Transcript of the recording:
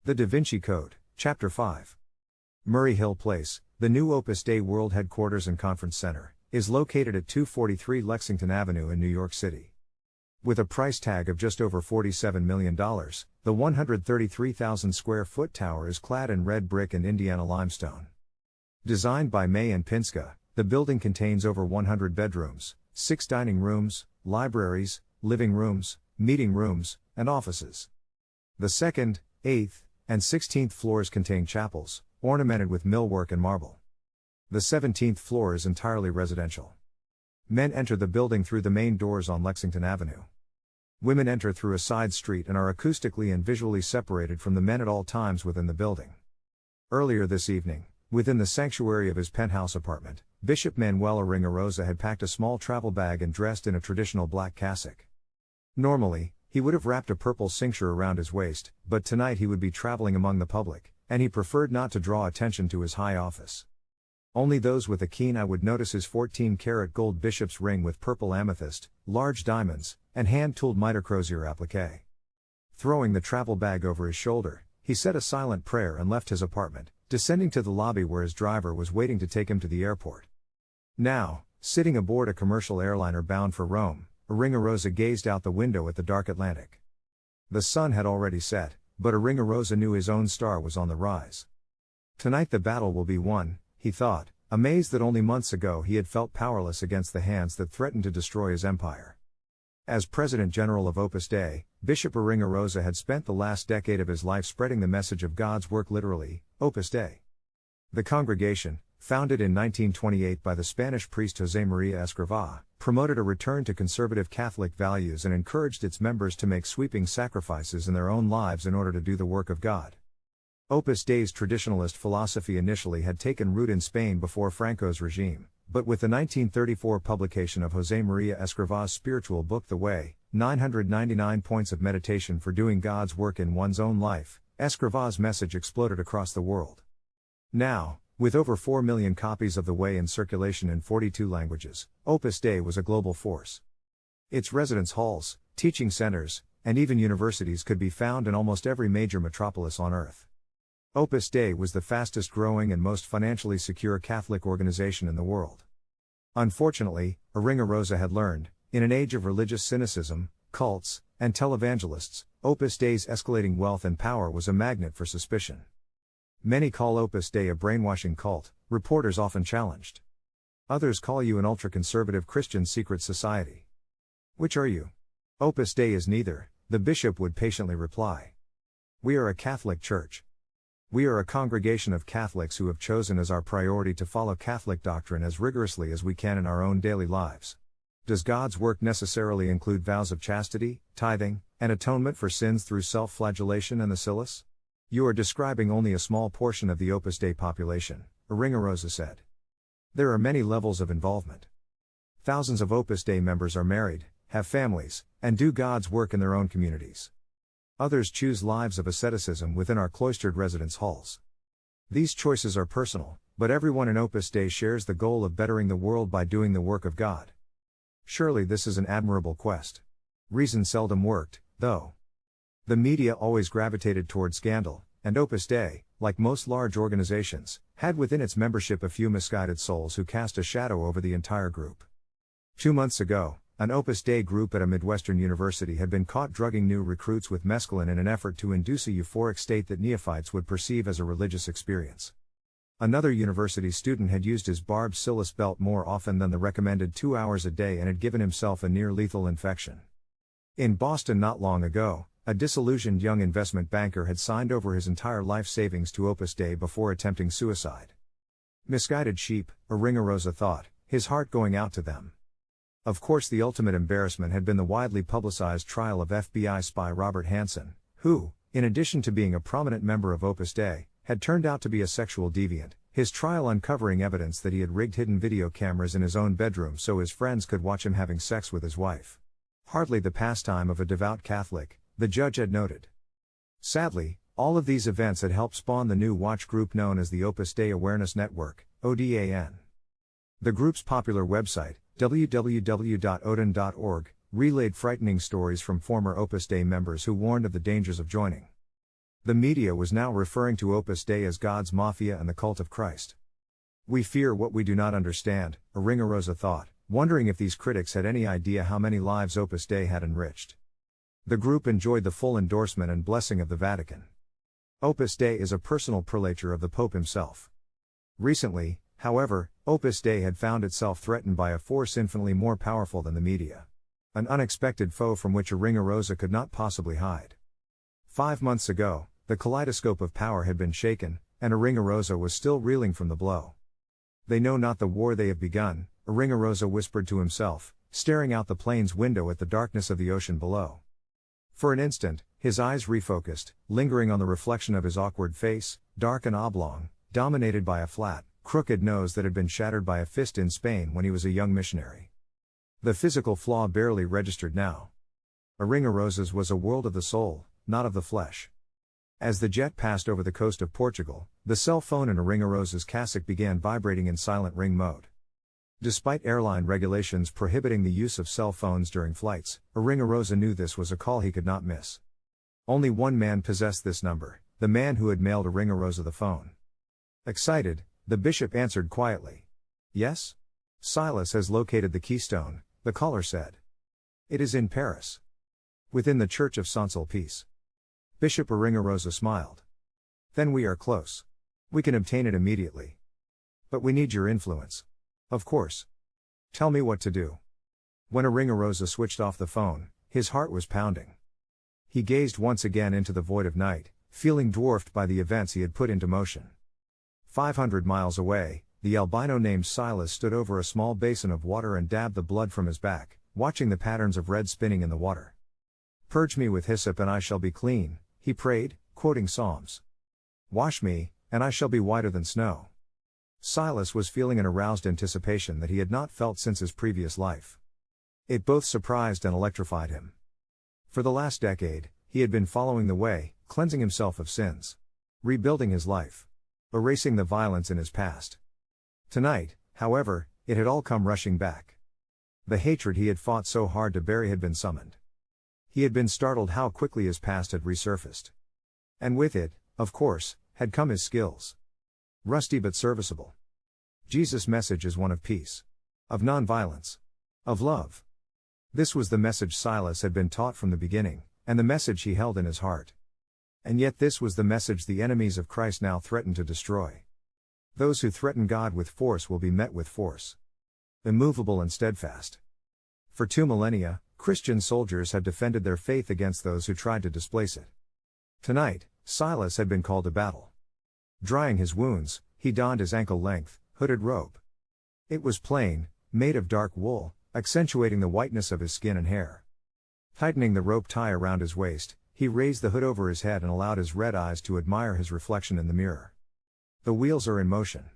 The Da Vinci Code, Chapter 5. Murray Hill Place, the new Opus Dei World Headquarters and Conference Center, is located at 243 Lexington Avenue in New York City. With a price tag of just over $47 million, the 133,000 square foot tower is clad in red brick and Indiana limestone. Designed by May and Pinska, the building contains over 100 bedrooms, 6 dining rooms, libraries, living rooms, meeting rooms, and offices. The 2nd, 8th, and 16th floors contain chapels, ornamented with millwork and marble. The 17th floor is entirely residential. Men enter the building through the main doors on Lexington Avenue. Women enter through a side street and are acoustically and visually separated from the men at all times within the building. Earlier this evening, within the sanctuary of his penthouse apartment, Bishop Manuel Aringarosa had packed a small travel bag and dressed in a traditional black cassock. Normally, he would have wrapped a purple cincture around his waist, but tonight he would be traveling among the public, and he preferred not to draw attention to his high office. Only those with a keen eye would notice his 14-karat gold bishop's ring with purple amethyst, large diamonds, and hand-tooled mitre crozier applique. Throwing the travel bag over his shoulder, he said a silent prayer and left his apartment, descending to the lobby where his driver was waiting to take him to the airport. Now, sitting aboard a commercial airliner bound for Rome, Aringarosa gazed out the window at the dark Atlantic. The sun had already set, but Aringarosa knew his own star was on the rise. Tonight the battle will be won, he thought, amazed that only months ago he had felt powerless against the hands that threatened to destroy his empire. As President General of Opus Dei, Bishop Aringarosa had spent the last decade of his life spreading the message of God's work literally, Opus Dei. The congregation, founded in 1928 by the Spanish priest José María Escrivá, promoted a return to conservative Catholic values and encouraged its members to make sweeping sacrifices in their own lives in order to do the work of God. Opus Dei's traditionalist philosophy initially had taken root in Spain before Franco's regime, but with the 1934 publication of José María Escrivá's spiritual book The Way, 999 Points of Meditation for Doing God's Work in One's Own Life, Escrivá's message exploded across the world. Now, with over 4 million copies of The Way in circulation in 42 languages, Opus Dei was a global force. Its residence halls, teaching centers, and even universities could be found in almost every major metropolis on Earth. Opus Dei was the fastest growing and most financially secure Catholic organization in the world. Unfortunately, Aringarosa had learned, in an age of religious cynicism, cults, and televangelists, Opus Dei's escalating wealth and power was a magnet for suspicion. Many call Opus Dei a brainwashing cult, reporters often challenged. Others call you an ultra-conservative Christian secret society. Which are you? Opus Dei is neither, the bishop would patiently reply. We are a Catholic church. We are a congregation of Catholics who have chosen as our priority to follow Catholic doctrine as rigorously as we can in our own daily lives. Does God's work necessarily include vows of chastity, tithing, and atonement for sins through self-flagellation and the Silas? You are describing only a small portion of the Opus Dei population, Aringarosa said. There are many levels of involvement. Thousands of Opus Dei members are married, have families, and do God's work in their own communities. Others choose lives of asceticism within our cloistered residence halls. These choices are personal, but everyone in Opus Dei shares the goal of bettering the world by doing the work of God. Surely this is an admirable quest. Reason seldom worked, though. The media always gravitated toward scandal, and Opus Dei, like most large organizations, had within its membership a few misguided souls who cast a shadow over the entire group. 2 months ago, an Opus Dei group at a Midwestern university had been caught drugging new recruits with mescaline in an effort to induce a euphoric state that neophytes would perceive as a religious experience. Another university student had used his barbed Silas belt more often than the recommended 2 hours a day and had given himself a near-lethal infection. In Boston not long ago, a disillusioned young investment banker had signed over his entire life savings to Opus Dei before attempting suicide. Misguided sheep, Aringarosa thought, his heart going out to them. Of course, the ultimate embarrassment had been the widely publicized trial of FBI spy Robert Hansen, who, in addition to being a prominent member of Opus Dei, had turned out to be a sexual deviant, his trial uncovering evidence that he had rigged hidden video cameras in his own bedroom so his friends could watch him having sex with his wife. Hardly the pastime of a devout Catholic, the judge had noted. Sadly, all of these events had helped spawn the new watch group known as the Opus Dei Awareness Network, ODAN. The group's popular website, www.odin.org, relayed frightening stories from former Opus Dei members who warned of the dangers of joining. The media was now referring to Opus Dei as God's mafia and the cult of Christ. We fear what we do not understand, Aringarosa thought, wondering if these critics had any idea how many lives Opus Dei had enriched. The group enjoyed the full endorsement and blessing of the Vatican. Opus Dei is a personal prelature of the Pope himself. Recently, however, Opus Dei had found itself threatened by a force infinitely more powerful than the media. An unexpected foe from which Aringarosa could not possibly hide. 5 months ago, the kaleidoscope of power had been shaken, and Aringarosa was still reeling from the blow. They know not the war they have begun, Aringarosa whispered to himself, staring out the plane's window at the darkness of the ocean below. For an instant, his eyes refocused, lingering on the reflection of his awkward face, dark and oblong, dominated by a flat, crooked nose that had been shattered by a fist in Spain when he was a young missionary. The physical flaw barely registered now. Aringarosa's was a world of the soul, not of the flesh. As the jet passed over the coast of Portugal, the cell phone in Aringarosa's cassock began vibrating in silent ring mode. Despite airline regulations prohibiting the use of cell phones during flights, Aringarosa knew this was a call he could not miss. Only one man possessed this number, the man who had mailed Aringarosa the phone. Excited, the bishop answered quietly. Yes? Silas has located the keystone, the caller said. It is in Paris. Within the Church of Saint-Sulpice. Bishop Aringarosa smiled. Then we are close. We can obtain it immediately. But we need your influence. Of course. Tell me what to do. When Aringarosa switched off the phone, his heart was pounding. He gazed once again into the void of night, feeling dwarfed by the events he had put into motion. 500 miles away, the albino named Silas stood over a small basin of water and dabbed the blood from his back, watching the patterns of red spinning in the water. Purge me with hyssop and I shall be clean, he prayed, quoting Psalms. Wash me, and I shall be whiter than snow. Silas was feeling an aroused anticipation that he had not felt since his previous life. It both surprised and electrified him. For the last decade, he had been following the way, cleansing himself of sins. Rebuilding his life. Erasing the violence in his past. Tonight, however, it had all come rushing back. The hatred he had fought so hard to bury had been summoned. He had been startled how quickly his past had resurfaced. And with it, of course, had come his skills. Rusty but serviceable. Jesus' message is one of peace. Of non-violence. Of love. This was the message Silas had been taught from the beginning, and the message he held in his heart. And yet this was the message the enemies of Christ now threaten to destroy. Those who threaten God with force will be met with force. Immovable and steadfast. For 2 millennia, Christian soldiers had defended their faith against those who tried to displace it. Tonight, Silas had been called to battle. Drying his wounds, he donned his ankle-length, hooded robe. It was plain, made of dark wool, accentuating the whiteness of his skin and hair. Tightening the rope tie around his waist, he raised the hood over his head and allowed his red eyes to admire his reflection in the mirror. The wheels are in motion.